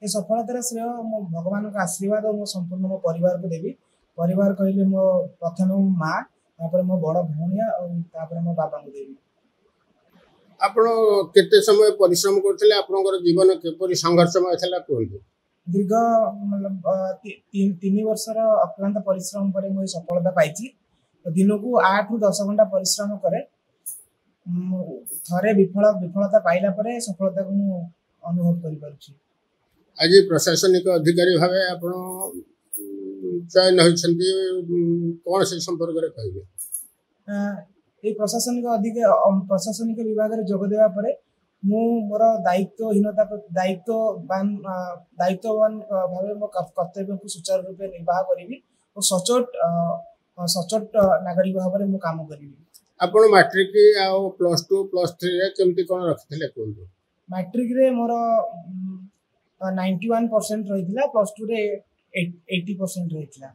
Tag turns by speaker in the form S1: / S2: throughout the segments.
S1: ए सफलतार श्रेय मो भगवान का आशीर्वाद और मो संपूर्ण मो परिवार को देवी। परिवार कहले मो प्रथम मो माँ तापर मो बड़ भौणिया और तापर मो बाबा को देवी।
S2: आपण केते समय परिश्रम करथिले आपनकर जीवन केपरि संघर्षमय थिला कोन
S1: दीर्घ मतलब 3 वर्षर अक्लांत परिश्रम पर मो सफलता पाइछि। दिन को 8 रु 10 घंटा परिश्रम करे थरे विफलता पाइला परे सफलता को मु अनुभव करि पारुछि।
S2: आज प्रशासनिक अधिकारी भावे आपण चयन होइछन्ती कोन से संपर्क रे कहबे
S1: ए प्रशासनिक विभाग रे जोग देवा परे मु मोर दायित्ववान भावे मो कर्तव्य को सुचारू रूपे निर्वाह करिवि और सचोट नागरिक भाव में मु काम करिवि।
S2: आपण मैट्रिक आ प्लस 2 प्लस 3 रे केमती कोन रखथिले कोन
S1: मैट्रिक रे मोर 91% रहिथिला प्लस 2 रे 80% रहिथिला।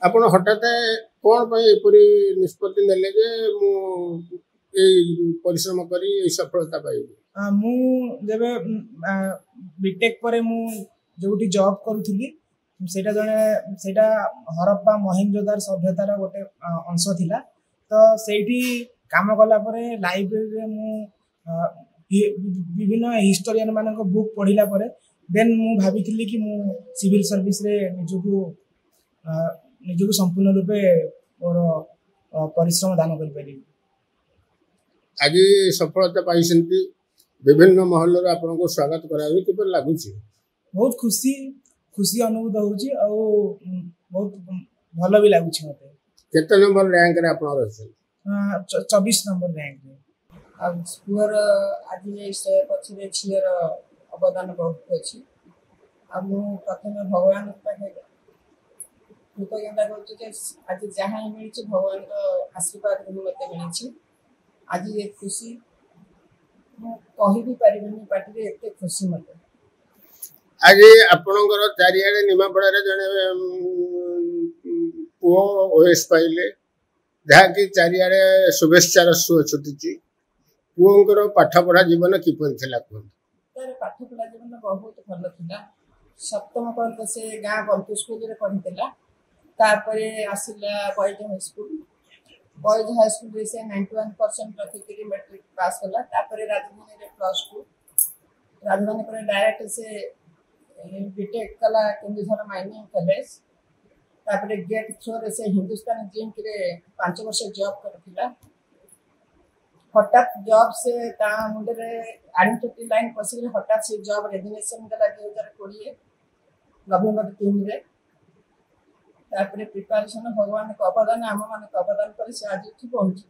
S2: आपण हठात कोन पई पूरी निष्पत्ति नेले जे मु ए परिश्रम करी सफलता पाइबी।
S1: मु जेबे बीटेक परे मु जोटी जॉब करूथिली सेटा हरप्पा मोहेंजोदार सभ्यतार गोटे अंश थिला। तो सेठी काम कला परे लाइब्रेरी रे मु विभिन्न हिस्टोरियन मानक बुक पढिला परे देन मु भाबिथिली कि मु सिविल सर्विस रे निजको संपूर्ण रूपे और परिश्रम दान करि पारि।
S2: आज सफलता पाइछन्ती विभिन्न महल रे आपन को स्वागत कराबी किपर लागुची।
S1: बहुत खुशी अनुभूत होउची आ बहुत भलो भी लागुची मते।
S2: केते नंबर रैंक रे आपन रहछन
S1: 24 नंबर रैंक रे।
S3: अब पुअर आज से पछरे छियर अवदान बहुत अछि। अब मु प्रथम भगवान पाखे कृतज्ञता करछु जे आज जहां मिलछि भगवान का आशीर्वाद मते मिलछि। आज ये खुशी कहि भी परिबनी पार्टी रे एते खुशी मते।
S2: आज आपनकर चारियाडे निमापड़ा रे जने पो ओएस पाइले जहा कि चारियाडे शुभेच्छार सुଅ छुटिछि। पुओंकर पाठ पढ़ा जीवन किपर थिला कोन
S3: तार पाठ पढ़ा जीवन बहुत भलो थिला। सप्तम पर्यंत से गां बंतु स्कूल रे पढितला। तापरे आसिला बॉयज हाई स्कूल रे से 91% रखिकरी मैट्रिक पास कला। तापरे राजधानी रे प्लस 2 राजधानी पर डायरेक्ट से बीटेक कला केंद्र माइनिंग कॉलेज। तापरे गेट थ्रो रे से हिंदुस्तान जिंक रे 5 वर्ष जॉब करथिला। हठात जॉब से ता मुंडे रे आइडेंटिटी लाइन पसिले हठात से जॉब रेजिग्नेशन कला 2020 नवंबर 3 रे। तापरे प्रिपरेशन भगवान को अवदान आम मान को अवदान पर से आज पहुंची।